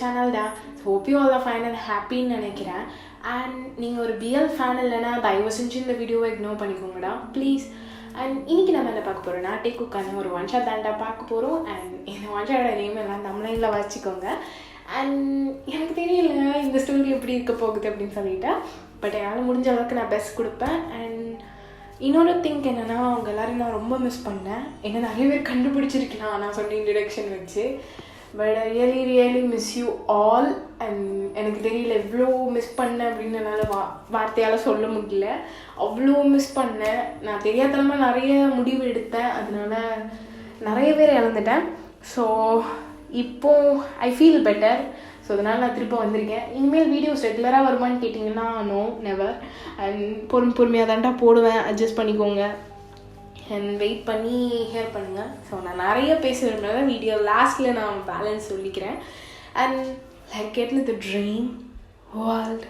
channel da. So hope you all are fine and happy ன்னு நினைக்கிறேன். And நீங்கள் ஒரு BL ஃபேன் இல்லைன்னா தயவு செஞ்சு இந்த வீடியோவை இக்னோர் பண்ணிக்கோங்கடா ப்ளீஸ். அண்ட் இன்றைக்கி நம்ம என்ன பார்க்க போகிறோம்னா டேக்குக்கான ஒரு ஒன் ஷாட் தாண்டா பார்க்க போகிறோம். அண்ட் இந்த ஒன் ஷாட்டோட நேம் எல்லாம் தமிழில் வச்சுக்கோங்க. அண்ட் எனக்கு தெரியல இந்த ஸ்டோரி எப்படி இருக்க போகுது அப்படின்னு சொல்லிட்டு, பட் என்னால் முடிஞ்ச அளவுக்கு நான் பெஸ்ட் கொடுப்பேன். அண்ட் இன்னொரு திங்க் என்னென்னா, அவங்க எல்லோரும் நான் ரொம்ப மிஸ் பண்ணேன். என்ன நிறைய பேர் கண்டுபிடிச்சிருக்கலாம் நான் சொன்ன இன்ட்ரடக்ஷன் வச்சு. But really miss you all. And எனக்கு தெரியல எவ்வளோ மிஸ் பண்ணேன் அப்படின்னு என்னால் வார்த்தையால் சொல்ல முடியல. அவ்வளோ மிஸ் பண்ணேன். நான் தெரியாதனமாக நிறைய முடிவு எடுத்தேன், அதனால நிறைய பேர் இழந்துட்டேன். ஸோ இப்போது ஐ ஃபீல் பெட்டர். ஸோ அதனால் நான் திரும்ப வந்திருக்கேன். இனிமேல் வீடியோஸ் ரெகுலராக வருமானு கேட்டிங்கன்னா நோ, நெவர். அண்ட் பொறுமையாக தான்டா போடுவேன், அட்ஜஸ்ட் பண்ணிக்கோங்க அண்ட் வெயிட் பண்ணி ஹேர் பண்ணுங்கள். ஸோ நான் நிறைய பேச விரும்புகிறத வீடியோ லாஸ்ட்டில் நான் பேலன்ஸ் சொல்லிக்கிறேன். And like get with dream world.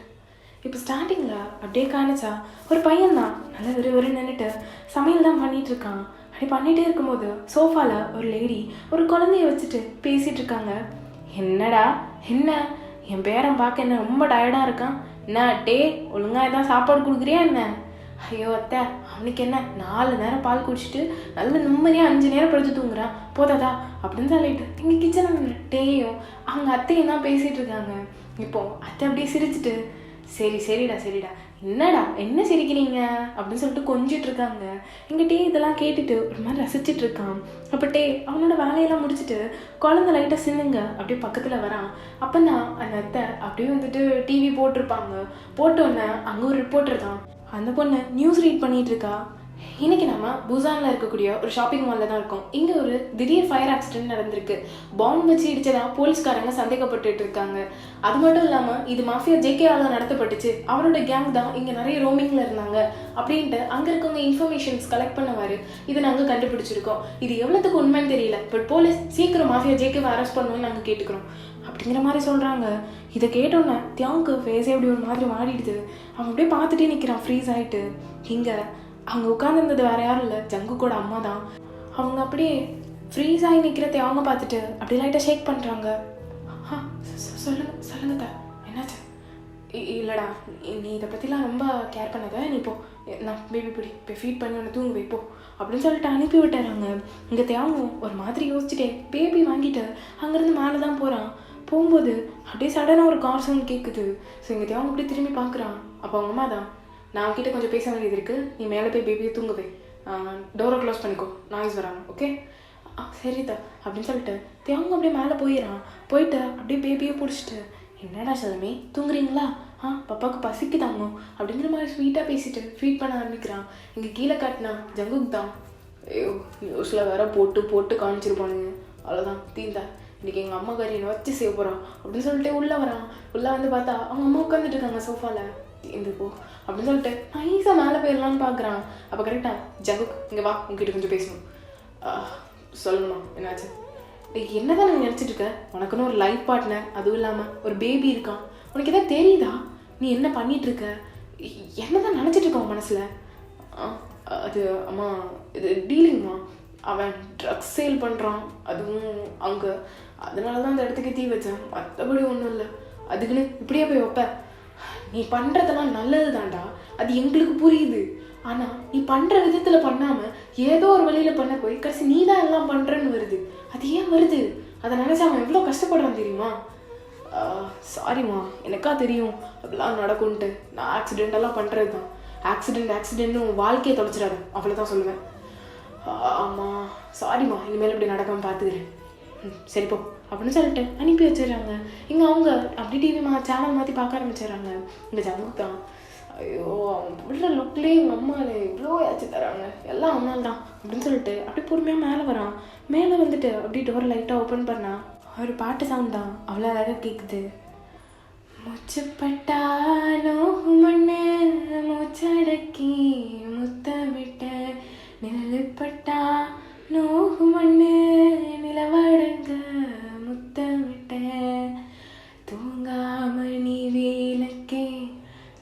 இப்போ ஸ்டார்டிங்கில் அப்படியே காணிச்சா ஒரு பையன் தான் நல்லா ஒரு நின்றுட்டு சமையல் தான் பண்ணிகிட்ருக்கான். அப்படி பண்ணிகிட்டே இருக்கும்போது சோஃபாவில் ஒரு லேடி ஒரு குழந்தைய வச்சுட்டு பேசிகிட்டு இருக்காங்க. என்னடா என்ன என் பேரன் பார்க்க என்ன ரொம்ப டயர்டாக இருக்கான், என்ன டே ஒழுங்காக எதாவது சாப்பாடு கொடுக்குறியா என்ன? ஐயோ அத்தை, அவனுக்கு என்ன 4 நேரம் பால் குடிச்சிட்டு நல்ல நிம்மதியாக 5 நேரம் படுத்து தூங்குறான் போதாதா அப்படின்னு சொல்லிட்டு எங்கள் கிச்சனில் டேயும் அவங்க அத்தையும் தான் பேசிகிட்டு இருக்காங்க. இப்போது அத்தை அப்படியே சிரிச்சிட்டு சரிடா என்னடா என்ன சிரிக்கிறீங்க அப்படின்னு சொல்லிட்டு கொஞ்சிட்டு இருக்காங்க. எங்கள் டே இதெல்லாம் கேட்டுட்டு ஒரு மாதிரி ரசிச்சுட்டு இருக்கான். அப்போ டே அவனோட வேலையெல்லாம் முடிச்சுட்டு குழந்தை லைட்டாக சின்னுங்க அப்படியே பக்கத்தில் வரான். அப்போ தான் அந்த அத்தை அப்படியே வந்துட்டு டிவி போட்டிருப்பாங்க. போட்டோன்னே அங்கே ஒரு ரிப்போர்ட்டர் தான். அந்த பொண்ணு நியூஸ் ரீட் பண்ணிகிட்டு இருக்கா. இன்றைக்கி நம்ம புசானில் இருக்கக்கூடிய ஒரு ஷாப்பிங் மாலில் தான் இருக்கோம். இங்கே ஒரு திடீர் ஃபயர் ஆக்சிடென்ட் நடந்திருக்கு. பாம்பு வச்சு இடிச்சதான் போலீஸ்காரங்க சந்தேகப்பட்டு இருக்காங்க. அது மட்டும் இல்லாமல் இது மாஃபியா ஜேகேவால் நடத்தப்பட்டுச்சு, அவரோட கேங் தான் இங்கே நிறைய ரோமிங்கில் இருந்தாங்க அப்படின்ட்டு அங்கே இருக்கவங்க இன்ஃபர்மேஷன்ஸ் கலெக்ட் பண்ணுவார். இதை நாங்கள் கண்டுபிடிச்சிருக்கோம். இது எவ்வளோத்துக்கு உண்மைன்னு தெரியல, பட் போலீஸ் சீக்கிரம் மாஃபியா ஜேகேவை அரெஸ்ட் பண்ணுவோன்னு நாங்கள் கேட்டுக்கிறோம் அப்படிங்கிற மாதிரி சொல்கிறாங்க. இதை கேட்டோன்னே தியாங்க்கு ஃபேஸே அப்படி ஒரு மாதிரி மாறிடுது. அவன் அப்படியே பார்த்துட்டே நிற்கிறான் ஃப்ரீஸ் ஆகிட்டு. இங்கே அவங்க உட்காந்துருந்தது வேறு யாரும் இல்லை, ஜங்குக்கோட அம்மா தான். அவங்க அப்படியே ஃப்ரீஸ் ஆகி நிற்கிறத அவங்க பார்த்துட்டு அப்படி லைட்டாக ஷேக் பண்ணுறாங்க. சொல்லுங்க தா என்னாச்சு? இல்லைடா நீ இதை பற்றிலாம் ரொம்ப கேர் பண்ணாத, நீ போ, நான் பேபி பிடி இப்போ ஃபீட் பண்ணி ஒன்று தூங்க வைப்போ அப்படின்னு சொல்லிட்டு அனுப்பி விட்டுறாங்க. இங்கே தேங்கும் ஒரு மாதிரி யோசிச்சுட்டே பேபி வாங்கிட்டு அங்கேருந்து மேலே தான் போகிறான். போகும்போது அப்படியே சடனாக ஒரு கார் சவுண்ட் கேட்குது. ஸோ இங்கே தேவங்க அப்படியே திரும்பி பார்க்குறான். அப்போ அவங்க அம்மா தான், நான் அவங்ககிட்ட கொஞ்சம் பேச வேண்டியது இருக்குது, நீ மேலே போய் பேபியை தூங்குவே, டோரை க்ளோஸ் பண்ணிக்கோ, நாய்ஸ் வராங்க, ஓகே? சரிதா அப்படின்னு சொல்லிட்டு தேவங்க அப்படியே மேலே போயிட்டு அப்படியே பேபியை பிடிச்சிட்டு, என்னடா செல்லமே தூங்குறீங்களா? பாப்பாவுக்கு பசிக்கு தாங்க அப்படிங்கிற மாதிரி ஸ்வீட்டாக பேசிட்டு ஃபீட் பண்ண ஆரம்பிக்கிறான். இங்கே கீழே காட்டினா ஜங்குக் தான். ஐயோ நியூஸில் வேற போட்டு காமிச்சிருப்பானுங்க, அவ்வளோதான் தீந்தா, இன்றைக்கி எங்கள் அம்மா கறி என்னை வச்சு செய்ய போகிறான் அப்படின்னு சொல்லிட்டு உள்ளே வரான். உள்ளே வந்து பார்த்தா அவங்க அம்மா உட்காந்துட்டு இருக்காங்க சோஃபாவில். தீந்து போ அப்படின்னு சொல்லிட்டு நைஸாக மேலே போயிடலான்னு பார்க்குறான். அப்போ கரெக்டாக ஜங்குக் இங்கே வா, உங்ககிட்ட கொஞ்சம் பேசணும். சொல்லணுமா என்னாச்சு? என்ன தான் நீ நினச்சிட்டு இருக்க? உனக்குன்னு ஒரு லைஃப் பார்ட்னர், அதுவும் இல்லாமல் ஒரு பேபி இருக்கான், உனக்கு எதாவது தெரியுதா? நீ என்ன பண்ணிகிட்ருக்க? என்ன தான் நினச்சிட்டு இருக்க உன் மனசில்? அது அம்மா இது டீலிங்மா, அவன் ட்ரக்ஸ் சேல் பண்ணுறான், அதுவும் அங்கே, அதனால தான் அந்த இடத்துக்கு தீ வச்சேன், மற்றபடி ஒன்றும் இல்லை. அதுக்குன்னு இப்படியே போய் வைப்ப? நீ பண்ணுறதெல்லாம் நல்லது தான்டா, அது எங்களுக்கு புரியுது. ஆனால் நீ பண்ணுற விதத்தில் பண்ணாமல் ஏதோ ஒரு வழியில் பண்ண போய் கடைசி நீ தான் எல்லாம் பண்ணுறன்னு வருது. அது ஏன் வருது? அதை நினச்சா அவன் எவ்வளோ கஷ்டப்படுறான் தெரியுமா? சாரிம்மா, எனக்கா தெரியும் அதெல்லாம் நடக்கும்ன்ட்டு. நான் ஆக்சிடெண்டெல்லாம் பண்ணுறது தான். ஆக்சிடென்ட்னு வாழ்க்கையை தொலைச்சிடாது, அவ்வளோதான் சொல்லுவேன். ஆமாம் சாரிம்மா, இனிமேல் இப்படி நடக்காமல் பார்த்துக்கிறேன். சரிப்போ அப்படின்னு சொல்லிட்டு அனுப்பி வச்சிடுறாங்க. இங்கே அவங்க அப்படி டிவி சேனல் மாற்றி பார்க்க ஆரம்பிச்சிடுறாங்க. இந்த ஜங்குக் தான், ஐயோ அவன் உள்ள லுக்லேயே எங்கள் அம்மா இவ்வளோ ஏச்சு தராங்க, எல்லாம் அவனால் தான் அப்படின்னு சொல்லிட்டு அப்படி பொறுமையாக மேலே வரான். மேலே வந்துட்டு அப்படி டோர் லைட்டாக ஓப்பன் பண்ணா ஒரு பாட்டு சவுண்ட் தான் அவ்வளோ அழகாக கேட்குது. முச்சுப்பட்டாலோ மண்ணு மூச்சடக்கி முத்தமிட்ட நிழல்பட்டா நோகு மண்ணு நிலவடங்க முத்தமிட்ட தூங்காமல் நீ வேலக்கே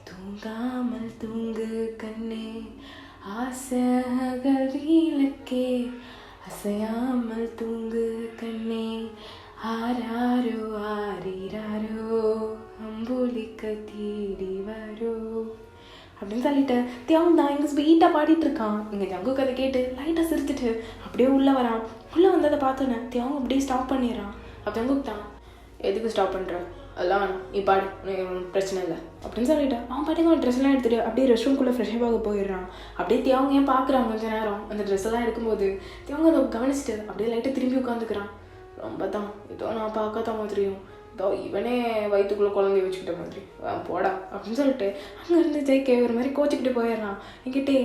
தூங்காமல் தூங்கு கண்ணே ஆசைகள் வீலக்கே அசையாமல் தூங்கு கண்ணே ஆராரோ ஆரிரா தியாங் தான் இங்கே ஸ்வீட்டாக பாடிட்டு இருக்கான். இங்கே ஜங்குக் அதை கேட்டு லைட்டாக சிரிச்சிட்டு அப்படியே உள்ளே வரான். உள்ளே வந்ததை பார்த்தோன்னே தியாங் அப்படியே ஸ்டாப் பண்ணிடுறான். அப்போ ஜங்குக் தான், எதுக்கு ஸ்டாப் பண்ணுற, அதெல்லாம் வேணாம், நீ பாடு, பிரச்சனை இல்லை அப்படின்னு சொல்லிட்டு அவன் பாட்டுக்கு அவன் ட்ரெஸ்லாம் எடுத்துகிட்டு அப்படியே ரெஸ்ட் ரூம்குள்ளே ஃப்ரெஷ்ஷாக போயிடுறான். அப்படியே தியாங் ஏன் பார்க்குறான் கொஞ்சம் நேரம் அந்த ட்ரெஸ்ஸெல்லாம் எடுக்கும்போது. தியாங் அதை கவனிச்சுட்டு அப்படியே லைட்டாக திரும்பி உட்காந்துக்கிறான். ரொம்ப தான் ஏதோ நான் பார்க்காத மாதிரியும் இதோ இவனே வயிற்றுக்குள்ளே குழந்தைய வச்சுக்கிட்ட மாதிரி போடா அப்படின்னு சொல்லிட்டு அங்கேருந்து ஜெய்கே ஒரு மாதிரி கோச்சிக்கிட்டு போயிடுறான். என்கிட்டே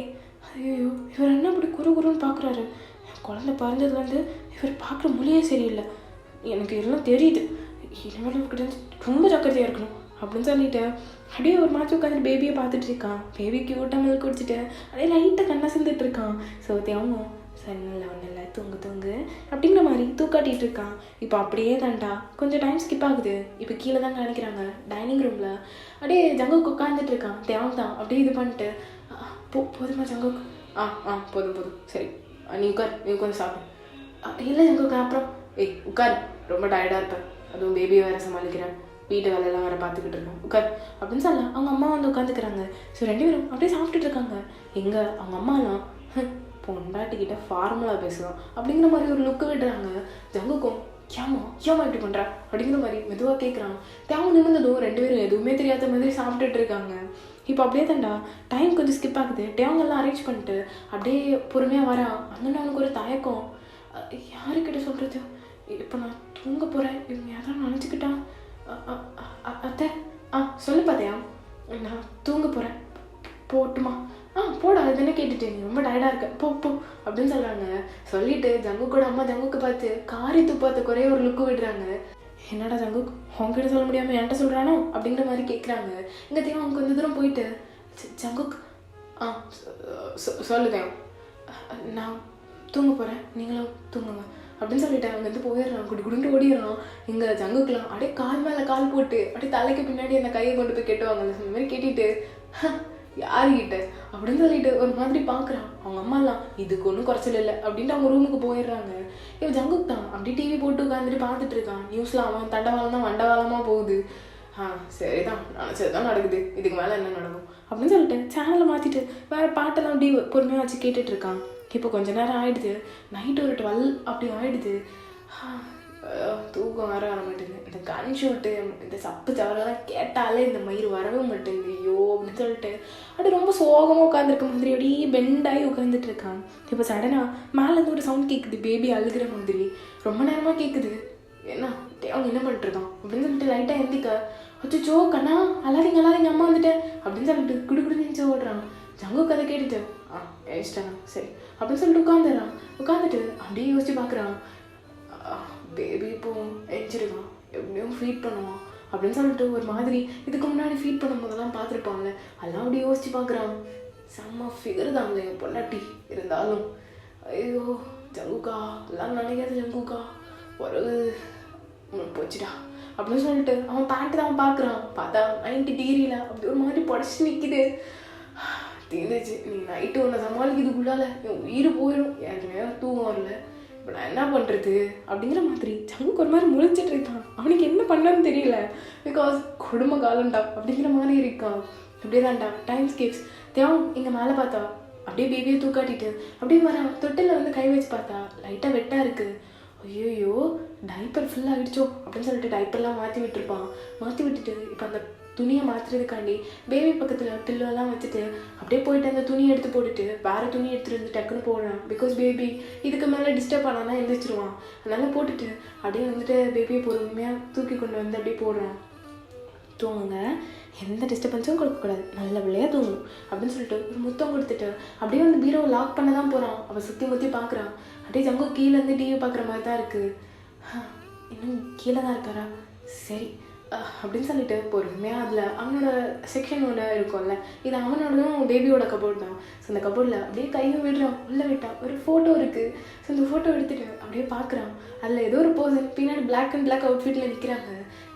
ஐயோ இவர் என்ன இப்படி குறுன்னு பார்க்குறாரு, குழந்தை பிறந்ததுலேருந்து இவர் பார்க்குற மொழியே சரியில்லை, எனக்கு இதெல்லாம் தெரியுது, இனிமேல் இவர்கிட்ட ரொம்ப ஜாக்கிரதையாக இருக்கணும் அப்படின்னு சொல்லிட்டு அப்படியே ஒரு மாதிரி உட்காந்து பேபியை பார்த்துட்டு இருக்கான். பேபி க்யூட்டாக மில்க் குடிச்சிட்டு அப்படியே லைட்டாக கண்ணா செஞ்சுட்டு இருக்கான். ஸோ தேவனும் சன்னில் ஒன்றும் இல்லை தூங்கு அப்படிங்கிற மாதிரி தூக்காட்டிகிட்டு இருக்கான். இப்போ அப்படியே தான்டா கொஞ்சம் டைம் ஸ்கிப் ஆகுது. இப்போ கீழே தான் காணிக்கிறாங்க டைனிங் ரூமில். அப்படியே ஜங்குக்கு உட்காந்துட்டு இருக்கான். தேவன் தான் அப்படியே இது பண்ணிட்டு போதுமா ஜங்குக்கு, போதும் சரி நீ உட்காந்து சாப்பிடு. இல்லை ஜங்குக்கு அப்புறம் உட்கார், ரொம்ப டயர்டாக இருப்பேன், அதுவும் பேபியை வேறு சமாளிக்கிறேன், வீட்டு வேலையெல்லாம் வேறு பார்த்துக்கிட்டு இருக்கேன், உட்கார் அப்படின்னு சொல்லலாம். அவங்க அம்மா வந்து உட்காந்துக்கிறாங்க. ஸோ 2 பேரும் அப்படியே சாப்பிட்டுட்டு இருக்காங்க. எங்கே அவங்க அம்மாலாம் பொண்டாட்டிக்கிட்ட ஃபார்முலா பேசுவோம் அப்படிங்கிற மாதிரி ஒரு லுக்கு விடுறாங்க. ஜங்குக்கும் ஏமா இப்படி பண்ணுறா அப்படிங்கிற மாதிரி மெதுவாக கேட்குறான். தேவன் நிமிர்ந்ததும் 2 பேரும் எதுவுமே தெரியாத மாதிரி சாப்பிட்டுட்டு இருக்காங்க. இப்போ அப்படியே தான்டா டைம் கொஞ்சம் ஸ்கிப் ஆகுது. டேவங்கெல்லாம் அரேஞ்ச் பண்ணிட்டு அப்படியே பொறுமையாக வரான். அந்த அவனுக்கு ஒரு தயக்கம், யாருக்கிட்ட சொல்கிறது, இப்போ நான் தூங்க போகிறேன், இவங்க யாரும் நினச்சிக்கிட்டா, அத்தை சொல்லு பார்த்தியா, நான் தூங்க போகிறேன் போட்டுமா, போடா அது என்ன கேட்டுட்டு, நீ ரொம்ப டயர்டாக இருக்க, போ அப்படின்னு சொல்கிறாங்க. சொல்லிவிட்டு ஜங்குக்கோட அம்மா ஜங்குக்கு பார்த்து காரி துப்பாத்த குறைய ஒரு லுக்கு விடுறாங்க. என்னடா ஜங்குக் உங்ககிட்ட சொல்ல முடியாமல் என்கிட்ட சொல்கிறானோ அப்படிங்கிற மாதிரி கேட்குறாங்க. இங்கே தேவன் அவங்க கொஞ்சம் தூரம் போயிட்டு ஜங்குக் சொல்லுதேன், நான் தூங்க போகிறேன், நீங்களும் தூங்குங்க அப்படின்னு சொல்லிட்டு அங்கேருந்து போயிடுறான். குடுண்டு ஓடிடுறான். இங்கே ஜங்குக்கலாம் அப்படியே கால் மேலே கால் போட்டு அப்படியே தலைக்கு பின்னாடி அந்த கையை கொண்டு போய் கெட்டுவாங்க. இந்த மாதிரி கேட்டிட்டு யாருக்கிட்ட அப்படின்னு சொல்லிட்டு ஒரு மாதிரி பார்க்குறான். அவங்க அம்மாலாம் இதுக்கு ஒன்றும் குறைச்சல் இல்லை அப்படின்ட்டு அவங்க ரூமுக்கு போயிடுறாங்க. இவன் ஜங்குக் தான் அப்படியே டிவி போட்டு உட்காந்துட்டு பார்த்துட்டு இருக்கான். நியூஸ்லாம் அவன் தண்டவாளம் தான் வண்டவாளமாக போகுது. சரிதான் நினச்சது தான் நடக்குது, இதுக்கு மேலே என்ன நடக்கும் அப்படின்னு சொல்லிட்டு சேனலை மாற்றிட்டு வேறு பாட்டெல்லாம் அப்படி பொறுமையாக வச்சு கேட்டுட்டு இருக்கான். இப்போ கொஞ்ச நேரம் ஆகிடுது. நைட்டு ஒரு 12 அப்படி ஆகிடுது. தூக்கம் வர மாட்டேங்குது. இந்த கன் ஷூட்டு இந்த சப்பு சவரெல்லாம் கேட்டாலே இந்த மயிர் வரவே மாட்டேங்குது. ஐயோ அப்படின்னு சொல்லிட்டு அப்படியே ரொம்ப சோகமாக உட்காந்துருக்க மாதிரி அப்படியே பெண்டாகி உட்காந்துட்டு இருக்கான். இப்போ சடனாக மேலேருந்து ஒரு சவுண்ட் கேட்குது, பேபி அழுகிற மாதிரி ரொம்ப நேரமாக கேட்குது. என்ன அவங்க என்ன பண்ணிட்டுருக்கான் அப்படின்னு சொல்லிட்டு லைட்டாக எந்திக்க, அச்சோ கண்ணா அல்லாதீங்க அம்மா வந்துட்டேன் அப்படின்னு சொல்லிட்டு குடுக்குடு நினச்சி ஓடுறான். ஜங்கு கதை கேட்டுட்டு ஏச்சிட்டானா சரி அப்படின்னு சொல்லிட்டு உட்காந்துட்டு அப்படியே யோசிச்சு பார்க்குறான். பேபி இப்போ எஞ்சிருக்கான், எப்படியும் ஃபீட் பண்ணுவான் அப்படின்னு சொல்லிட்டு ஒரு மாதிரி இதுக்கு முன்னாடி ஃபீட் பண்ணும் போதெல்லாம் பார்த்துருப்பாங்கல்ல, அதெல்லாம் அப்படியே யோசிச்சு பார்க்குறான். செம்ம ஃபிகர் தாங்க என் பொண்டாட்டி இருந்தாலும். ஐயோ ஜங்குக்கா எல்லாம் நினைக்காது, ஜங்குக்கா ஒரு போச்சுடா அப்படின்னு சொல்லிட்டு அவன் பேண்ட்டு தான் பார்க்குறான். பார்த்தா 90 டிகிரியில் அப்படி ஒரு மாதிரி புடச்சி நிற்கிது. தீர்ந்துச்சு, நீ நைட்டு ஒன்று சமாளிக்கிறதுக்குள்ளால என் உயிர் போயிடும், எனக்கு தூக்கம் வரல, இப்போ நான் என்ன பண்ணுறது அப்படிங்கிற மாதிரி ஜங்குக்கு ஒரு மாதிரி முழிச்சிட்டு இருக்கான். அவனுக்கு என்ன பண்ணான்னு தெரியல, பிகாஸ் குடும்ப காலம்டா அப்படிங்கிற மாதிரி இருக்கான். அப்படியே தான்டா டைம் ஸ்கிப்ஸ். தேவன் இங்கே மேலே பார்த்தா அப்படியே பேபியை தூக்காட்டிட்டு அப்படியே வரான். தொட்டில் வந்து கை வச்சு பார்த்தா லைட்டாக வெட்டாக இருக்குது. ஐயோ டைப்பர் ஃபுல்லாக ஆகிடுச்சோ அப்படின்னு சொல்லிட்டு டைப்பர்லாம் மாற்றி விட்டுட்டு இப்போ அந்த துணியை மாற்றுறதுக்காண்டி பேபி பக்கத்தில் பில்லெல்லாம் வச்சுட்டு அப்படியே போயிட்டு அந்த துணியை எடுத்து போட்டுட்டு வேறு துணி எடுத்துகிட்டு வந்து டக்குன்னு போடுறான். பிகாஸ் பேபி இதுக்கு மேலே டிஸ்டர்ப் ஆனானா எழுந்திரிச்சிருவான். அதனால் போட்டுட்டு அப்படியே வந்துட்டு பேபியை பொறுமையாக தூக்கி கொண்டு வந்து அப்படியே போடுறான். தூங்குங்க, எந்த டிஸ்டர்பன்ஸும் கொடுக்கக்கூடாது, நல்ல பிள்ளையாக தூங்கணும் அப்படின்னு சொல்லிட்டு ஒரு முத்தம் கொடுத்துட்டு அப்படியே வந்து பீரோவை லாக் பண்ண தான் போகிறான். அவள் சுற்றி பார்க்குறான். அப்படியே ஜங்கு கீழேருந்து டிவி பார்க்குற மாதிரி தான் இருக்குது. இன்னும் கீழே தான் இருக்காரா, சரி அப்படின்னு சொல்லிட்டு பொறுமையாக அதில் அவனோட செக்ஷன் ஒன்று இருக்கும்ல, இது அவனோடதும் பேபியோட கபோர்ட் தான். ஸோ அந்த கபோர்டில் அப்படியே கையை விடுறான். உள்ளே விட்டான் ஒரு ஃபோட்டோ இருக்குது. ஸோ அந்த ஃபோட்டோ எடுத்துகிட்டு அப்படியே பார்க்குறான். அதில் ஏதோ ஒரு பர்சன் பின்னாடி பிளாக் அண்ட் பிளாக் அவுட்ஃபிட்டில் நிற்கிறாங்க.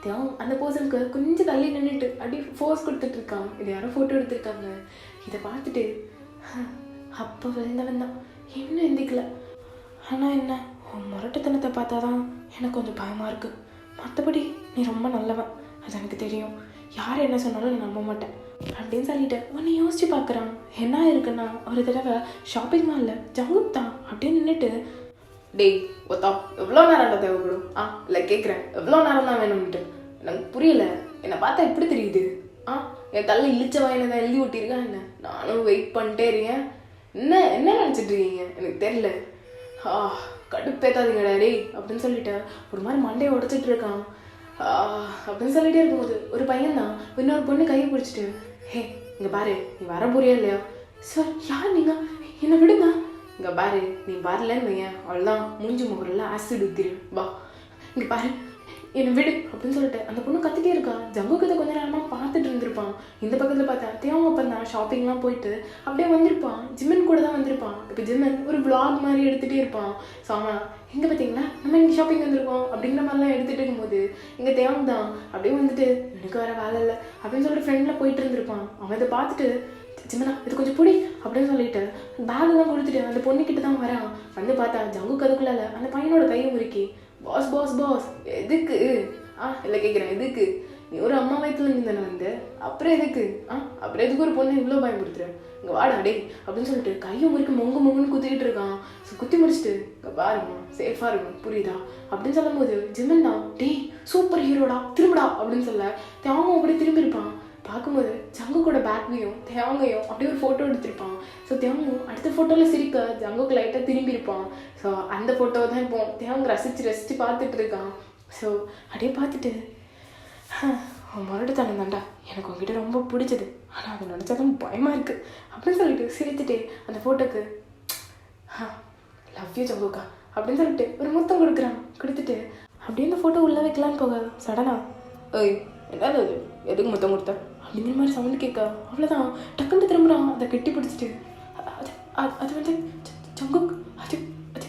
தேவன் அந்த பர்சனுக்கு கொஞ்சம் தள்ளி நின்றுட்டு அப்படியே ஃபோர்ஸ் கொடுத்துட்ருக்கான். இது யாரோ ஃபோட்டோ எடுத்திருக்காங்க. இதை பார்த்துட்டு அப்போ விழுந்தவன் தான் இன்னும் எந்திக்கல. ஆனால் என்ன முரட்டுத்தனத்தை பார்த்தா தான் எனக்கு கொஞ்சம் பயமாக இருக்குது. மற்றபடி நீ ரொம்ப நல்லவன், அது எனக்கு தெரியும். யார் என்ன சொன்னாலும் நான் நம்ப மாட்டேன் அப்படின்னு சொல்லிட்டு உன்னை யோசிச்சு பார்க்குறான். என்ன இருக்குன்னா ஒரு தடவை ஷாப்பிங் மாலில் ஜங்குக் தான் அப்படியே நின்றுட்டு, டேய் ஒத்தா எவ்வளோ நேரம்டா தேவைப்படும் இல்லை கேட்குறேன் எவ்வளோ நேரம் தான் வேணும்ன்ட்டு எனக்கு புரியல, என்னை பார்த்தா எப்படி தெரியுது என் தள்ள இழிச்ச வாயில தான் எழுதி விட்டிருக்கேன் என்ன, நானும் வெயிட் பண்ணிட்டே இருக்கேன், என்ன என்ன நினச்சிட்டு இருக்கீங்க எனக்கு தெரியல, கடுப்பேத்தாதீங்கடா டேய் அப்படின்னு சொல்லிட்டு ஒரு மாதிரி மண்டையை உடச்சிட்டு இருக்கான். அப்படின்னு சொல்லிட்டே இருக்கும்போது ஒரு பையன் தான் இன்னொரு பொண்ணு கையை பிடிச்சிட்டு, ஹே இங்கே பாரு நீ வர போறியா இல்லையா, சார் யார் நீங்கள் என்னை விடுங்க, இங்கே பாரு நீ வரலன்னு வையன் அவ்வளோதான் மூஞ்சி முகரெல்லாம் ஆசிட் ஊற்றிரு வா, இங்கே பாரு என்னை விடு அப்படின்னு சொல்லிட்டு அந்த பொண்ணு கத்திட்டே இருக்கான். ஜங்குக்கு இதை கொஞ்ச நேரமாக பார்த்துட்டு இருந்திருப்பான். இந்த பக்கத்தில் பார்த்தா தேவங்க அப்போ தான் ஷாப்பிங்லாம் போயிட்டு அப்படியே வந்திருப்பான். ஜிம்மன் கூட தான் வந்திருப்பான். இப்போ ஜிம்மன் ஒரு vlog மாதிரி எடுத்துகிட்டே இருப்பான். ஸோ அவன் எங்கே பார்த்தீங்கன்னா நம்ம இங்கே ஷாப்பிங் வந்திருக்கோம் அப்படிங்கிற மாதிரிலாம் எடுத்துகிட்டு இருக்கும்போது இங்கே தேவங்க தான் அப்படியே வந்துட்டு எனக்கு வேறு வேலை இல்லை அப்படின்னு சொல்லிட்டு ஃப்ரெண்டில் போயிட்டு இருந்திருப்பான். அவன் இதை பார்த்துட்டு ஜிம்மனா இது கொஞ்சம் பிடி அப்படின்னு சொல்லிட்டு பேக்லாம் கொடுத்துட்டு அந்த பொண்ணுக்கிட்ட தான் வரான். வந்து பார்த்தா ஜங்குக்கு அதுக்குள்ள அந்த பையனோட கையை முறுக்கி, பாஸ் பாஸ் பாஸ் எதுக்கு இல்லை கேட்குறேன் எதுக்கு, நீ ஒரு அம்மா வயிற்றுல இருந்து தானே வந்து அப்புறம் எதுக்கு அப்புறம் எதுக்கு ஒரு பொண்ணு இவ்வளோ பயன்படுத்துற, இங்கே வாடா டே அப்படின்னு சொல்லிட்டு கையை முறுக்கி மொங்குன்னு குத்திக்கிட்டு இருக்கான். ஸோ குத்தி முடிச்சுட்டு இங்கே பாருங்க சேஃபாக இருக்கும் புரியுதா அப்படின்னு சொல்லும் போது ஜிம்மன் தான் டேய் சூப்பர் ஹீரோடா திரும்படா அப்படின்னு சொல்ல தேவங்க அப்படியே திரும்பியிருப்பான். பார்க்கும்போது ஜங்குக்கோட பேக்லையும் தேவங்கையும் அப்படியே ஒரு ஃபோட்டோ எடுத்திருப்பான். ஸோ தேவங்கும் அடுத்த ஃபோட்டோவில் சிரிக்க ஜங்குக்கு லைட்டாக திரும்பியிருப்பான். ஸோ அந்த ஃபோட்டோவை தான் இப்போ தேவங்க ரசித்து பார்த்துட்டு இருக்கான். ஸோ அப்படியே பார்த்துட்டு மறுபடியும் தாண்டா எனக்கு உங்ககிட்ட ரொம்ப பிடிச்சது, ஆனால் அதை நினச்சாதான் பயமாக இருக்குது அப்படின்னு சொல்லிட்டு சிரித்துட்டே அந்த ஃபோட்டோக்கு லவ் யூ ஜங்குக்கா அப்படின்னு சொல்லிட்டு ஒரு முத்தம் கொடுத்துட்டு அப்படியே அந்த ஃபோட்டோ உள்ளே வைக்கலான்னு போக சடனா ஏய் என்னது அது எதுக்கு முத்தம் கொடுத்த அப்படிங்கிற மாதிரி சவுண்ட் கேட்க அவ்வளோதான் டக்குன்னு திரும்புகிறான். அதை கெட்டி பிடிச்சிட்டு அது அது வந்து ஜங்குக் அது அது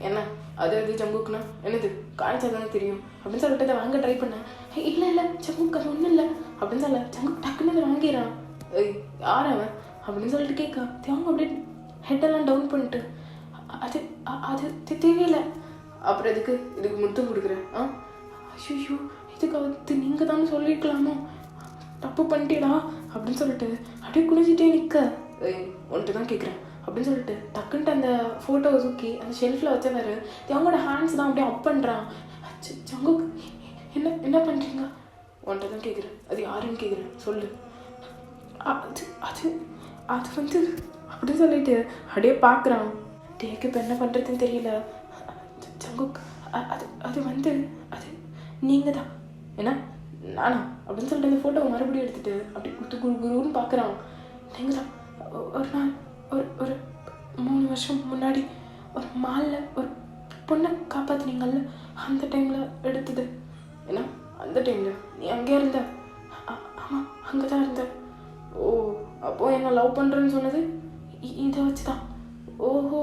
என்ன அது அது ஜங்குக்னா என்னது காய்ச்சல் தானே தெரியும் அப்படின்னு சொல்லிட்டு அதை வாங்க ட்ரை பண்ணேன். இல்லை இல்லை ஜங்குக் அது ஒன்றும் இல்லை அப்படின்னு சொல்ல ஜங்குக் டக்குன்னு அதை வாங்கிடுறான். ஏய் யார் அவன் அப்படின்னு சொல்லிட்டு கேட்க தேவங்க அப்படியே ஹெட்டெல்லாம் டவுன் பண்ணிட்டு அது அது தேவையில்லை அப்புறம் இதுக்கு முத்தம் கொடுக்குறேன் ஐயோ இதுக்கு அது நீங்கள் தானே சொல்லியிருக்கலாமோ தப்பு பண்ணிட்டேடா அப்படின்னு சொல்லிட்டு அப்படியே குனிஞ்சிட்டே நிற்க ஒன்ட்டு தான் கேட்குறேன் அப்படின்னு சொல்லிட்டு டக்குன்ட்டு அந்த ஃபோட்டோவை தூக்கி அந்த ஷெல்ஃபில் வச்சவாரு அவங்களோட ஹேண்ட்ஸ் தான் அப்படியே அப் பண்ணுறான். ஜங்குக் என்ன பண்ணுறீங்க ஒன்ட்டு தான் கேட்குறேன் அது யாருன்னு கேட்குறேன் சொல்லு அது அது அது வந்து அப்படின்னு சொல்லிட்டு அப்படியே பார்க்குறான். டேக்கு இப்போ என்ன பண்ணுறதுன்னு தெரியல. ஜங்குக் அது அது வந்து அது நீங்கள் தான் என்ன நானா அப்படின்னு சொல்லிட்டு அந்த ஃபோட்டோவை மறுபடியும் எடுத்துகிட்டு அப்படி குருன்னு பார்க்குறான். நீங்கள் தான் ஒரு நாள் ஒரு 3 வருஷம் முன்னாடி ஒரு மாலில் ஒரு பொண்ணை காப்பாற்றினீங்கல்ல அந்த டைமில் எடுத்தது ஏன்னா அந்த டைமில் நீ அங்கே இருந்த ஆமாம் அங்கே தான் இருந்த. ஓ அப்போது என்ன லவ் பண்ணுறேன்னு சொன்னது இதை வச்சு தான். ஓஹோ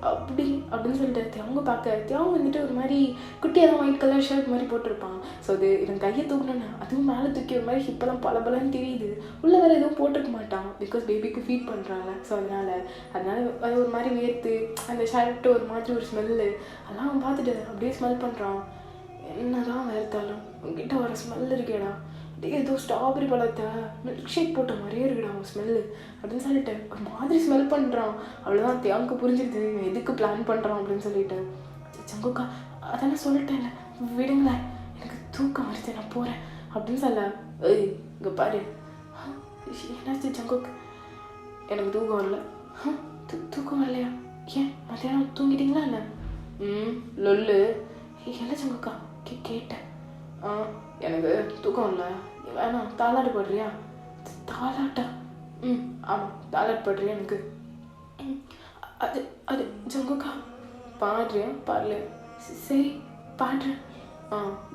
அப்படின்னு சொல்லிட்டு அவங்க பார்க்க அவங்க வந்துட்டு ஒரு மாதிரி குட்டியாக தான் ஒயிட் கலர் ஷர்ட் மாதிரி போட்டிருப்பான். ஸோ அது இவன் கையை தூக்கணுன்னா அதுவும் மேலே தூக்கி ஒரு மாதிரி ஹிப்பெல்லாம் பலன்னு தெரியுது. உள்ளே வேறு எதுவும் போட்டிருக்க மாட்டான் பிகாஸ் பேபிக்கு ஃபீட் பண்ணுறாங்க. ஸோ அதனால் அது ஒரு மாதிரி வேர்த்து அந்த ஷர்ட்டு ஒரு மாதிரி ஒரு ஸ்மெல்லு அதெல்லாம் அவன் பார்த்துட்டு அப்படியே ஸ்மெல் பண்ணுறான். என்ன தான் வேர்த்தாலும் உங்ககிட்ட வர ஸ்மெல் இருக்கேடா ஏதோ ஸ்ட்ராபெரி பழத்தை மில்க் ஷேக் போட்ட மாதிரியே இருக்குடா அவன் ஸ்மெல்லு அப்படின்னு சொல்லிட்டு ஒரு மாதிரி ஸ்மெல் பண்ணுறான். அவ்வளோதான் தேவங்க புரிஞ்சிருது எதுக்கு பிளான் பண்ணுறான் அப்படின்னு சொல்லிட்டு ஜங்குக்கா அதெல்லாம் சொல்லிட்டேன்ல விடுங்களேன் எனக்கு தூக்கம் வருது நான் போகிறேன் அப்படின்னு சொல்ல ஏய் இங்கே பாரு என்னாச்சு ஜங்குக் எனக்கு தூக்கம் வரல. தூக்கம் வரலையா ஏன் மத்தியானம் தூங்கிட்டீங்களா என்ன லொல்லு என்ன ஜங்குக்கா கேட்டேன் எனக்கு தூக்கம் இல்லை நீ வேணாம் தாலாட்டு போடுறியா தாலாட்டா ஆமாம் தாலாட்டு போடுறியா எனக்கு அது அது ஜங்குக்கா பாடுறியா பாடல சரி பாடுறேன்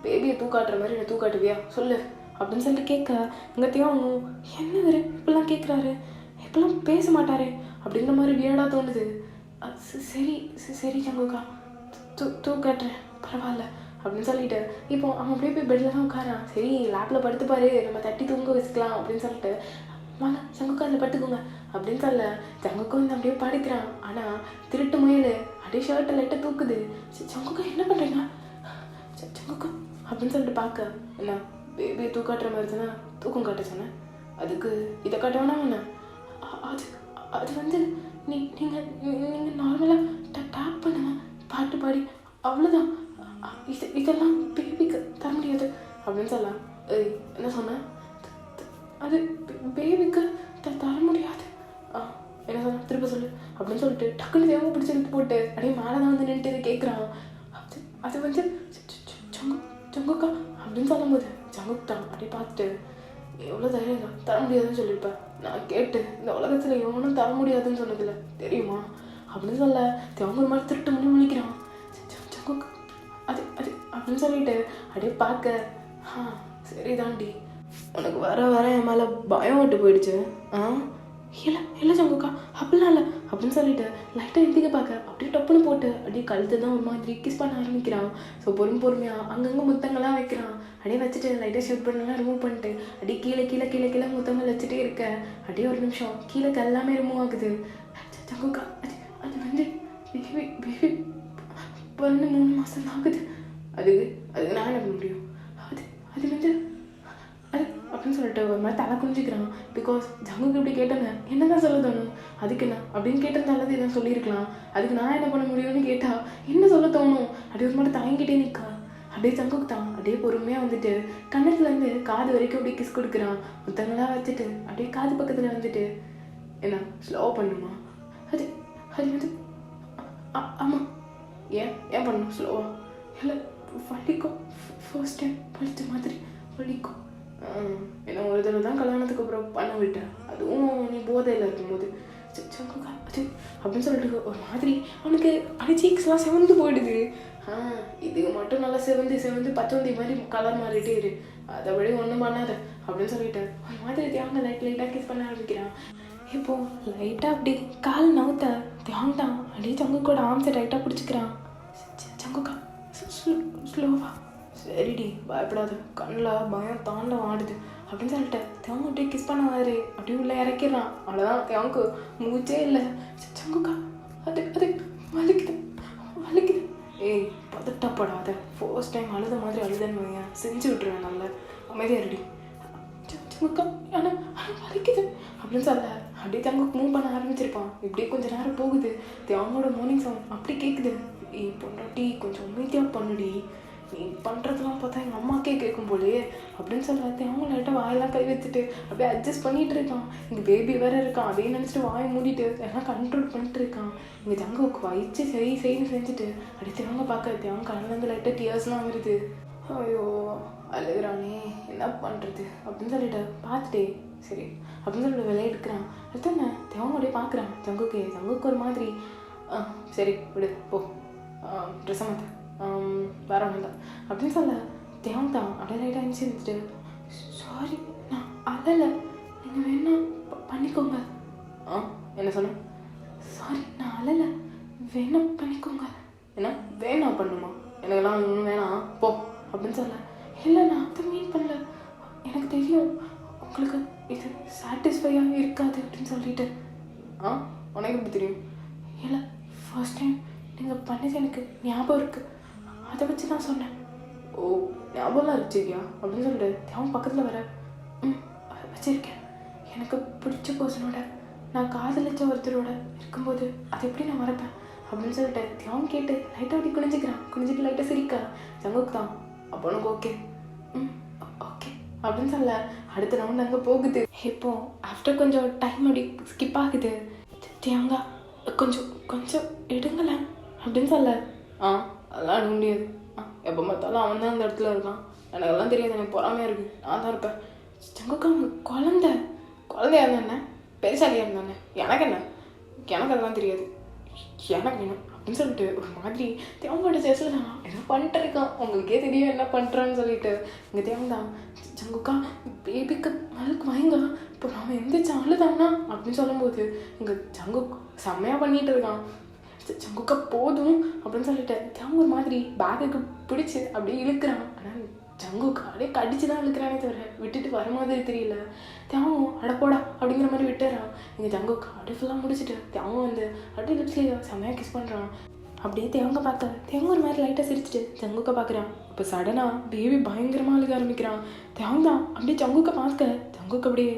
பேபியை தூக்காட்டுற மாதிரி என்ன தூக்காட்டுவியா சொல்லு அப்படின்னு சொல்லிட்டு கேட்க இங்கே தேவனும் என்ன வேறு இப்பெல்லாம் கேட்குறாரு இப்பெல்லாம் பேச மாட்டாரே அப்படிங்கிற மாதிரி வியடாக தோணுது. சரி சரி ஜங்குக்கா தூக்காட்டுறேன் பரவாயில்ல அப்படின்னு சொல்லிட்டு இப்போ அவன் அப்படியே போய் பெட்டில் தான் உட்காரான். சரி லேப்பில் படுத்துப்பாரு நம்ம தட்டி தூங்க வச்சுக்கலாம் அப்படின்னு சொல்லிட்டு வாங்க ஜங்குக்கா அதில் படுத்துக்கோங்க அப்படின்னு சொல்ல ஜங்குக்கா வந்து அப்படியே படுக்கிறான். ஆனால் திருட்டு முயல் அப்படியே ஷர்ட்டை லைட்டாக தூக்குது. ஜங்குக்கா என்ன பண்ணுறீங்க ஜங்குக்கா அப்படின்னு சொல்லிட்டு பார்க்க என்ன பேபியை தூக்காட்டுற மாதிரி தானே தூக்கம் காட்ட சொன்னேன் அதுக்கு இதை கட்டவேனா என்ன? அது அது வந்து நீங்கள் நார்மலாக டேப் பண்ணுங்க, பாட்டு பாடி, அவ்வளோதான். இதெல்லாம் பேபிக்கு தர முடியாது அப்படின்னு சொல்லலாம். என்ன சொன்னேன்? அது பேபிக்கு தர முடியாது. என்ன சொன்ன? திரும்ப சொல்லு அப்படின்னு சொல்லிட்டு டக்குன்னு தேவை பிடிச்சி இழுத்து போட்டு அப்படியே மேலே தான் வந்து நின்றுட்டு இதை கேட்குறான். அது வந்து ஜங்குக்கா அப்படின்னு சொல்லும்போது ஜங்குக் தான் அப்படியே பார்த்துட்டு, எவ்வளோ தைரியம் தான் தர முடியாதுன்னு சொல்லியிருப்பேன். நான் கேட்டு இந்த உலகத்தில் எவனும் தர முடியாதுன்னு சொன்னதில்ல தெரியுமா அப்படின்னு சொல்ல தேவங்க ஒரு மாதிரி திருட்டு மணி முழிக்கிறான். ஜங்குக் அது அது அப்படின்னு சொல்லிட்டு அப்படியே பார்க்க, சரிதாண்டி, உனக்கு வர வர என் மேலே பயம் விட்டு போயிடுச்சு. இல்லை ஜங்குக்கா அப்படிலாம் இல்லை அப்படின்னு சொல்லிட்டு லைட்டாக எந்திக்க பார்க்க அப்படியே டப்புன்னு போட்டு அப்படியே கழுத்து தான் ஒரு மாதிரி கிஸ் பண்ண ஆரம்பிக்கிறான். ஸோ பொறுமையாக அங்கங்கே முத்தங்கள்லாம் வைக்கிறான். அப்படியே வச்சுட்டு லைட்டாக ஷேப் பண்ணலாம் ரிமூவ் பண்ணிட்டு அப்படியே கீழே முத்தங்கள் வச்சுட்டே இருக்க. அப்படியே ஒரு நிமிஷம் கீழே எல்லாமே ரிமூவ் ஆகுது. ஜங்குக்கா அது வந்து பேபி 3 மாதம் ஆகுது. அதுக்கு நான் என்ன பண்ண முடியும்? அது வந்து அது அப்படின்னு சொல்லிட்டு ஒரு மாதிரி தலை குஞ்சிக்கிறான். பிகாஸ் ஜங்குக்கு இப்படி கேட்டாங்க என்ன தான் சொல்ல தோணும்? அதுக்கு என்ன அப்படின்னு கேட்டிருந்தாலும் இதை சொல்லியிருக்கலாம். அதுக்கு நான் என்ன பண்ண முடியும்னு கேட்டால் என்ன சொல்ல தோணும்? அப்படியே ஒரு மாதிரி தயங்கிட்டே நிற்கா. அப்படியே ஜங்குக்கு தான் அப்படியே பொறுமையாக வந்துட்டு கண்ணத்துலேருந்து காது வரைக்கும் அப்படியே கிஸ் கொடுக்குறான். முத்தங்களாக வச்சுட்டு அப்படியே காது பக்கத்தில் வந்துட்டு, என்ன ஸ்லோ பண்ணுமா? அது வந்து ஆமாம். ஏன் பண்ணணும் ஸ்லோவாக? இல்லை வலிக்கும், ஃபர்ஸ்ட் டைம் படித்த மாதிரி வலிக்கும். ஏன்னா ஒரு தடவை தான் கல்யாணத்துக்கு அப்புறம் பண்ண விட்டேன், அதுவும் நீ போதையில் இருக்கும்போது. ஜங்குக்கா அது அப்படின்னு சொல்லிட்டு ஒரு மாதிரி அவனுக்கு அப்படியே சீக்ஸ்லாம் செவந்து போயிடுது. இதுக்கு மட்டும் நல்லா செவந்து பச்சோந்தி மாதிரி கலர் மாறிட்டே இரு, அதை விட ஒன்றும் பண்ணாத அப்படின்னு சொல்லிட்டு ஒரு மாதிரி தியாங்க லைட்டாக கிஸ் பண்ண ஆரம்பிக்கிறான். இப்போது லைட்டாக அப்படி கால் நவுத்த தியாங் தான் அப்படியே ஜங்குக்கோட ஆம்ஸை டைட்டாக பிடிச்சிக்கிறான். ஜங்குக்கா ஸ்லோவா, சரிடி பயப்படாது, கண்ணில் பயம் தாண்டம் ஆடுது அப்படின்னு சொல்லிட்டு தேவங்க அப்படியே கிஸ் பண்ண வாரு அப்படியே உள்ளே இறக்கிடுறான். அவ்வளோதான், தேவங்க மூச்சே இல்லை. ஜங்குக்கா அது வலிக்குது. ஏய் பதட்டப்படாத, ஃபர்ஸ்ட் டைம் அழுத மாதிரி அழுதன்னு வையன், செஞ்சு விட்டுருவேன், நல்ல அமைதியாக ரெடி. ஜங்குக்கா ஆனால் வலிக்குது அப்படின்னு சொல்ல அப்படியே தங்குக்கு மூவ் பண்ண ஆரம்பிச்சிருப்பான். இப்படியே கொஞ்சம் நேரம் போகுது. தேவங்களோட மார்னிங் சவுண்ட் அப்படி கேட்குது. பொண்டாட்டி கொஞ்சம் அமைதியாக பண்ணுடி, நீ பண்ணுறதுலாம் பார்த்தா எங்கள் அம்மாக்கே கேட்கும் போலே அப்படின்னு சொல்லிட்டு அவங்க லைட்டாக வாயெல்லாம் கை வச்சுட்டு அப்படியே அட்ஜஸ்ட் பண்ணிகிட்டு இருக்கான். இங்கே பேபி வேறு இருக்கான், அதே நினச்சிட்டு வாயை மூடிட்டு எல்லாம் கண்ட்ரோல் பண்ணிட்டு இருக்கான். இங்கே ஜங்குக்கு வயிற்று செய்யு செஞ்சுட்டு அப்படியே தேவங்க பார்க்க தேவங்க கண்ணிலேருந்து லைட்டாக டியர்ஸ்லாம் வருது. ஐயோ அழுகுறானே, என்ன பண்ணுறது அப்படின்னு சொல்லிட்டு பார்த்துட்டே சரி அப்படின்னு சொல்லிட்டு விளையாடுக்கிறான். அடுத்தாங்க தேவங்க அப்படியே பார்க்குறான். ஜங்குக்கு ஒரு மாதிரி சரி விடு போ, ட்ரெஸ்ஸை மாற்ற வேற ஒன்று தான் அப்படின்னு சொல்ல தேவன் தான் அப்படியே லைட்டாக அனுப்பிச்சிருந்துட்டு, சாரி நான் அழலை, நீங்கள் வேணா பண்ணிக்கோங்க. என்ன சொன்ன? சாரி நான் அழலை, வேணா பண்ணிக்கோங்க. என்ன வேணா பண்ணுமா? எனக்கெல்லாம் ஒன்றும் வேணாம் போ அப்படின்னு சொல்ல, இல்லை நான் அதை மீன் பண்ணல, எனக்கு தெரியும் உங்களுக்கு இது சாட்டிஸ்ஃபையாக இருக்காது அப்படின்னு சொல்லிட்டு. உனக்கு எப்படி தெரியும்? இல்லை ஃபர்ஸ்ட் டைம் நீங்கள் பண்ணது எனக்கு ஞாபகம் இருக்குது, அதை வச்சு தான் சொன்னேன். ஓ ஞாபகம்லாம் வச்சுருக்கியா அப்படின்னு சொல்லிட்டு தேவன் பக்கத்தில் வர, வச்சுருக்கேன். எனக்கு பிடிச்ச பர்சனோட நான் காதலிச்ச ஒருத்தரோட இருக்கும்போது அதை எப்படி நான் மறப்பேன் அப்படின்னு சொல்லிட்டு தேவன் கேட்டு லைட்டாக அப்படி குனிஞ்சிட்டு லைட்டாக சிரிக்கா. ஜங்குக்கு தான் அப்போ உனக்கு ஓகே ஓகே அப்படின்னு சொல்ல அடுத்த ரவுண்ட் அங்கே போகுது. இப்போ ஆஃப்டர் கொஞ்சம் டைம் அப்படி ஸ்கிப் ஆகுது. தேவங்கா கொஞ்சம் எடுங்களேன் அப்படின்னு சொல்ல, அதெல்லாம் எடுக்க முடியாது, எப்போ பார்த்தாலும் அவன் தான் அந்த இடத்துல இருக்கான், எனக்கெல்லாம் தெரியாது, எனக்கு பொறாமையாக இருக்குது, நான் தான் இருப்பேன். ஜங்குக்கா குழந்தையா இருந்தானே பெருசாலியாக இருந்தானே, எனக்கு அதெல்லாம் தெரியாது, எனக்கு வேணும் அப்படின்னு சொல்லிட்டு ஒரு மாதிரி தேவங்கோட சேஸில் தான் ஏதோ பண்ணிட்டு இருக்கான், உங்களுக்கே தெரியும் என்ன பண்ணுறான்னு சொல்லிட்டு. இங்கே தேவன் தான் ஜங்குக்கா பேபிக்கு மலுக்கு வாங்க, இப்போ அவன் எந்திரிச்சு அழுதானா அப்படின்னு சொல்லும்போது இங்கே ஜங்குக் செம்மையாக பண்ணிகிட்டு இருக்கான். ஜங்குக்கா போதும் அப்படின்னு சொல்லிட்டு தேவங்க ஒரு மாதிரி பேக்குக்கு பிடிச்சி அப்படியே இழுக்கிறான். ஆனால் ஜங்குக்கா அப்படியே கடிச்சு தான் இழுக்கிறானே தவிர விட்டுட்டு வர மாதிரி தெரியல. தேவன் அடப்போடா அப்படிங்கிற மாதிரி விட்டுறான். இங்கே ஜங்குக்கா அப்படியே ஃபுல்லாக முடிச்சுட்டு தேவன் வந்து அப்படியே லிப்ஸ்லேயே செம்மையாக கிஸ் பண்ணுறான். அப்படியே தேவங்க பார்க்க தேவங்க ஒரு மாதிரி லைட்டாக சிரிச்சுட்டு ஜங்குக்கா பார்க்குறான். இப்போ சடனாக பேபி பயங்கரமாக அழுக ஆரம்பிக்கிறான். தேவன் தான் அப்படியே ஜங்குக்கா பார்க்க ஜங்குக்கா அப்படியே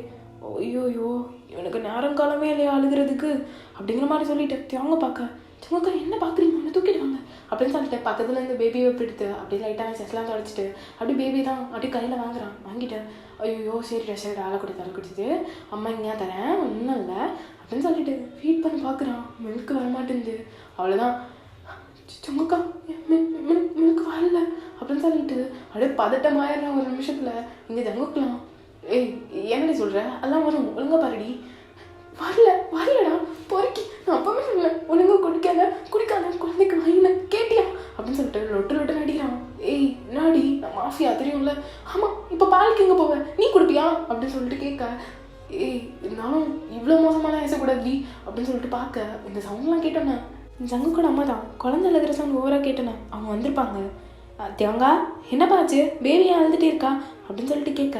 ஐயோயோ இவனுக்கு நேரங்காலமே இல்லையா அழுகிறதுக்கு அப்படிங்கிற மாதிரி சொல்லிட்டு தேவங்க பார்க்க சும்மாக்கா என்ன பார்க்குறீங்க ஒன்று தூக்கிட்டு வாங்க அப்படின்னு சொல்லிட்டு பக்கத்தில் இருந்து பேபியை எடுத்து அப்படியே லைட்டாக செஸ்லாம் தொடச்சிட்டு அப்படி பேபி தான் அப்படியே கையில் வாங்கிட்டேன். ஐயோ சரி ஆளை கொடுத்துட்டு அம்மா இங்கே தரேன் ஒன்றும் இல்லை அப்படின்னு சொல்லிட்டு ஃபீட் பண்ணி பார்க்குறான். மில்க்கு வரமாட்டேங்குது. அவ்வளோதான் சும்மாக்கா மில்க்கு வரல அப்படின்னு சொல்லிட்டு அப்படியே பதட்டமாயிடுறான். ஒரு நிமிஷத்தில் இங்கே ஜங்குக்கலாம். ஏய் என்னடி சொல்கிற அதெல்லாம் வரும் ஒழுங்கா பாருடி. வரலடா பொறுக்கி நான் அப்பவே சொல்லல ஒழுங்கா குடிக்காத குழந்தைக்கு வாங்கின கேட்டியா அப்படின்னு சொல்லிட்டு லொட்டு நடிக்கிறான். ஏய் நாடி நான் மாஃபியா தெரியும்ல. ஆமாம் இப்போ பாலுக்கு எங்கே போவேன் நீ கொடுப்பியா அப்படின்னு சொல்லிட்டு கேட்க ஏய் இருந்தாலும் இவ்வளோ மோசமான பேசக்கூடாது அப்படின்னு சொல்லிட்டு பார்க்க இந்த சவுண்ட்லாம் கேட்டோன்னே ஜங்கு கூட அம்மா தான் குழந்தை அழுகிற சவுண்ட் ஓவராக கேட்டோன்னே அவங்க வந்திருப்பாங்க. தேவங்கா என்னப்பாச்சு பேபி அழுதுகிட்டே இருக்கா அப்படின்னு சொல்லிட்டு கேட்க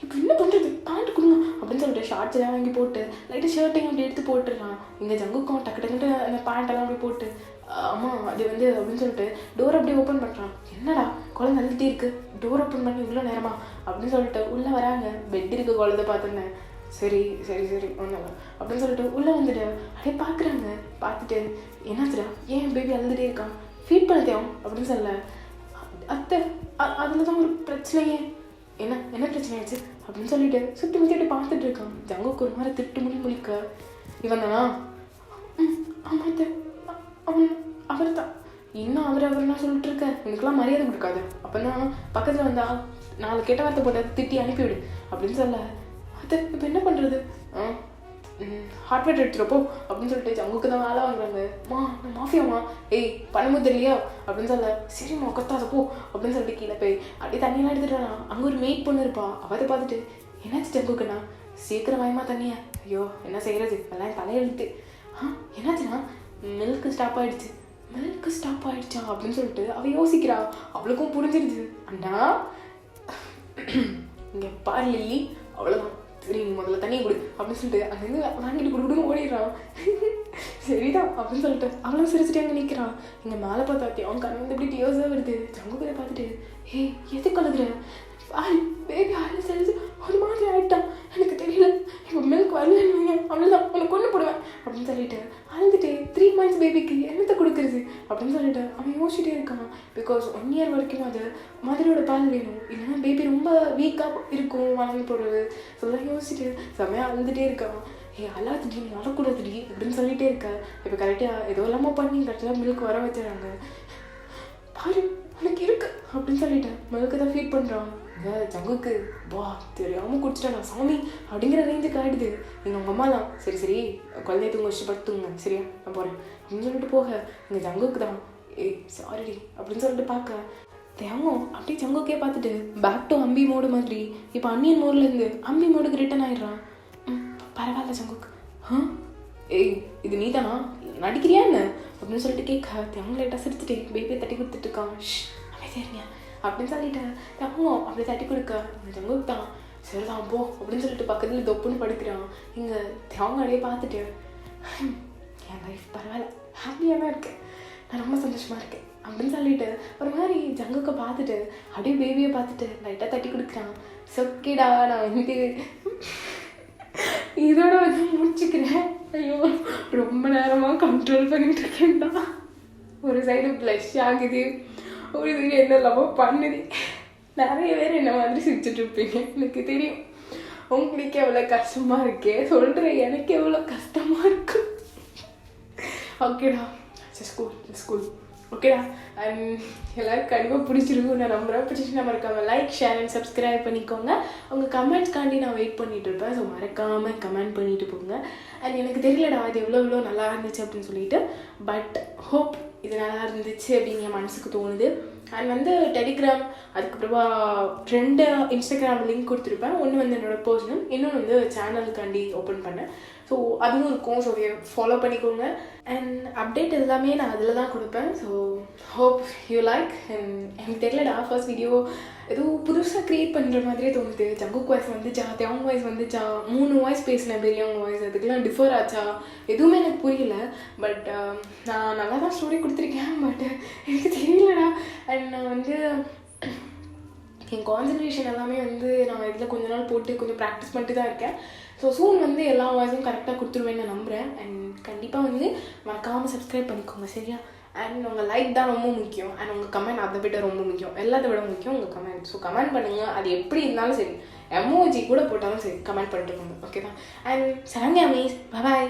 இப்போ என்ன பண்ணுறது பேண்ட் கொடுங்க அப்படின்னு சொல்லிட்டு ஷார்ட்ஸ் எல்லாம் வாங்கி போட்டு லைட்டாக ஷர்ட்டையும் அப்படி எடுத்து போட்டுடுறான். இங்கே ஜங்குக்கும் டக்குட்டு அந்த பேண்ட்டெல்லாம் அப்படி போட்டு அம்மா அது அப்படின்னு சொல்லிட்டு டோர் அப்படியே ஓப்பன் பண்ணுறான். என்னடா குழந்தை அழுதுகிட்டே இருக்கு டோர் ஓப்பன் பண்ணி இவ்வளோ நேரமா அப்படின்னு சொல்லிட்டு உள்ளே வராங்க. பெட் இருக்கு குழந்தை பார்த்துருந்தேன். சரி ஒன்றும் அப்படின்னு சொல்லிட்டு உள்ளே வந்துட்டு அப்படியே பார்க்குறாங்க. பார்த்துட்டு என்னாச்சுடா ஏன் பேபி அழுதுகிட்டே இருக்கான் ஃபீட் பண்ண தேவை அப்படின்னு சொல்ல அத்தை அதில் தான் ஒரு பிரச்சனையே. என்ன பிரச்சனை ஆயிடுச்சு அப்படின்னு சொல்லிட்டு சுற்றி பார்த்துட்டு இருக்கான். ஜங்குக்கு ஒரு மாதிரி திட்டு முழிக்க இவன் தானா ஆமாத்த அவர் தான் இன்னும் அவர்னா சொல்லிட்டு இருக்க எனக்குலாம் மரியாதை கொடுக்காது. அப்போ தான் பக்கத்தில் வந்தா 4 கெட்ட வார்த்தை போட்டு திட்டி அனுப்பிவிடு அப்படின்னு சொல்ல அது இப்போ என்ன பண்ணுறது ஹார்ட்வேர் எடுத்துகிறப்போ அப்படின்னு சொல்லிட்டு ஜங்குக்கு தான் வேலை வாங்குறாங்க. நான் மாஃபியாமா ஏய் பண்ணும்போது இல்லையா அப்படின்னு சொல்ல சரிம்மா கொத்தாதப்போ அப்படின்னு சொல்லிட்டு கீழே போய் அப்படியே தண்ணியெல்லாம் எடுத்துட்டு அங்கே ஒரு மெய்ட் பொண்ணு இருப்பா. அவரை பார்த்துட்டு என்னாச்சு ஜங்குக்குண்ணா சீக்கிரம் வாயமா தண்ணியா ஐயோ என்ன செய்கிறது எல்லாம் தலையெழுத்து என்னாச்சுன்னா மில்க்கு ஸ்டாப் ஆயிடுச்சா அப்படின்னு சொல்லிட்டு அவள் யோசிக்கிறா. அவளுக்கும் புரிஞ்சிருச்சு. அண்ணா இங்கே பாரு லில்லி அவ்வளோதான் சரி நீ முதல்ல தண்ணியை கொடு அப்படின்னு சொல்லிட்டு அங்கேருந்து வாங்கிட்டு கொடுன்னு ஓடிடுறான். சரிதான் அப்படின்னு சொல்லிட்டு அவளும் சிரிச்சுட்டு அங்கே நிற்கிறான். இங்கே மேலே பார்த்தாட்டி அவன் கண்ணு எப்படி டியோஸாக வருது. ஜங்குக்கதை பார்த்துட்டு எதுக்கு அழுகுற பேபி ஆயிடுச்சு ஒரு மாதிரி ஆகிட்டான் எனக்கு தெரியல இப்போ மில்க் வரலன்னு அவ்வளோதான் உனக்கு கொண்டு போடுவேன் அப்படின்னு சொல்லிட்டு அழுதுட்டு 3 months பேபிக்கு என்னத்தை கொடுக்குறது அப்படின்னு சொல்லிட்டு அவன் யோசிச்சுட்டே இருக்கான். பிகாஸ் 1 year வரைக்கும் அது மதரோட பால் வேணும் இல்லைன்னா பேபி ரொம்ப வீக்காக இருக்கும் வளர்ந்து போடுறது சொல்லலாம் யோசிச்சுட்டு செம்மையாக அழுதுகிட்டே இருக்கான். அழாதுடி வரக்கூடாதுடி அப்படின்னு சொல்லிகிட்டே இருக்கா. இப்போ கரெக்டாக ஏதோ இல்லாமல் பண்ணி கரெக்டாக மில்க் வர வச்சுறாங்க. பாரு உனக்கு இருக்கு அப்படின்னு சொல்லிட்டு மில்க்கு தான் ஃபீட் பண்ணுறான். ஜங்குக்கு தெரியாமல் குடிச்சிட்டா சாமி அப்படிங்கிற ரேஞ்சுக்கு ஆகிடுது. எங்கள் உங்கள் அம்மாலாம் சரி குழந்தைய தூங்க வச்சு படுத்துங்க சரியா நான் போகிறேன் அப்படின்னு சொல்லிட்டு போக எங்கள் ஜங்குக்கு தான் சாரிடி அப்படின்னு சொல்லிட்டு பார்க்க தேவம் அப்படியே ஜங்குக்கே பார்த்துட்டு பேக் டு அம்பி மோடு மாதிரி இப்போ அன்னியன் மோட்லேருந்து அம்பி மோடுக்கு ரிட்டன் ஆகிடுறான். பரவாயில்ல ஜங்குக்கு இது நீ தானா நடிக்கிறியா என்ன அப்படின்னு சொல்லிட்டு கேட்க தேவங்க லைட்டாக சிரிச்சுட்டு பேபியை தட்டி கொடுத்துட்டு இருக்கான். சரிங்க அப்படின்னு சொல்லிட்டு தங்கம் அப்படி தட்டி கொடுக்க ஜங்குக்கு தான் சரிதான் போ அப்படின்னு சொல்லிட்டு பக்கத்தில் தொப்புன்னு படுக்கிறான். இங்கே தேவங்க அப்படியே பார்த்துட்டு என் லைஃப் பரவாயில்ல ஹாப்பியாக தான் இருக்கேன் நான் ரொம்ப சந்தோஷமாக இருக்கேன் அப்படின்னு சொல்லிட்டு ஒரு மாதிரி ஜங்குக்கை பார்த்துட்டு அப்படியே பேபியை பார்த்துட்டு லைட்டாக தட்டி கொடுக்குறான். சொக்கிடா நான் இதோட முடிச்சுக்கிறேன். ஐயோ ரொம்ப நேரமாக கண்ட்ரோல் பண்ணிட்டு இருக்கேன்டா. ஒரு சைடு ப்ளஷ் ஆகுது ஒரு சைடு என்ன இல்லாமல் பண்ணுது. நிறைய பேர் என்ன மாதிரி சிரிச்சுட்டு இருப்பீங்க எனக்கு தெரியும். உங்களுக்கு எவ்வளோ கஷ்டமாக இருக்கே சொல்கிறேன் எனக்கு எவ்வளோ கஷ்டமாக இருக்கு. ஓகேடா ஸ்கூல் ஓகேடா அண்ட் எல்லோரும் கண்டிப்பாக பிடிச்சிருக்கும் நான் நம்புகிறேன். பிடிச்சி நம்ம இருக்காமல் லைக் ஷேர் அண்ட் சப்ஸ்கிரைப் பண்ணிக்கோங்க. உங்கள் கமெண்ட்ஸ்க்காண்டி நான் வெயிட் பண்ணிகிட்டு இருப்பேன். ஸோ மறக்காமல் கமெண்ட் பண்ணிட்டு போங்க. அண்ட் எனக்கு தெரியலடா இது எவ்வளோ நல்லா இருந்துச்சு அப்படின்னு சொல்லிட்டு பட் ஹோப் இது நல்லா இருந்துச்சு அப்படின்னு என் மனசுக்கு தோணுது. அண்ட் டெலிகிராம் அதுக்கப்புறமா 2 இன்ஸ்டாகிராம் லிங்க் கொடுத்துருப்பேன். ஒன்று என்னோடய பர்சனல் இன்னொன்று சேனலுக்காண்டி ஓப்பன் பண்ணேன். ஸோ அதுவும் இருக்கும். ஸோ ஃபாலோ பண்ணிக்கோங்க. அண்ட் அப்டேட் எல்லாமே நான் அதில் தான் கொடுப்பேன். So hope you like. And எனக்கு தெரியலடா ஃபர்ஸ்ட் வீடியோ ஏதோ புதுசாக க்ரியேட் பண்ணுற மாதிரியே தோணுது. ஜங்குக் வாய்ஸ் வந்துச்சா தேவங்க வாய்ஸ் வந்துச்சா 3 வாய்ஸ் பேசினேன் பெரியவங்க வாய்ஸ் அதுக்கெலாம் டிஃபர் ஆச்சா எதுவுமே எனக்கு புரியல. பட் நான் நல்லா தான் ஸ்டோரி கொடுத்துருக்கேன். பட் எனக்கு தெரியலடா. அண்ட் நான் என் கான்சன்ட்ரேஷன் எல்லாமே வந்து நான் இதில் கொஞ்ச நாள் போட்டு கொஞ்சம் ப்ராக்டிஸ் பண்ணிட்டு தான் இருக்கேன். ஸோ சூன் வந்து எல்லா வாய்ஸும் கரெக்டாக கொடுத்துருவேன்னு நான் நம்புகிறேன். அண்ட் கண்டிப்பாக வந்து மறக்காமல் சப்ஸ்கிரைப் பண்ணிக்கோங்க, சரியா? அண்ட் உங்கள் லைக் தான் ரொம்ப முக்கியம். அண்ட் உங்கள் கமெண்ட் அதை விட ரொம்ப முக்கியம், எல்லாத்தை விட முக்கியம் உங்கள் கமெண்ட். ஸோ கமெண்ட் பண்ணுங்கள், அது எப்படி இருந்தாலும் சரி, எமோஜி கூட போட்டாலும் சரி, கமெண்ட் பண்ணிட்டு இருக்கோங்க, ஓகே தான்? And Saranya maize, bye.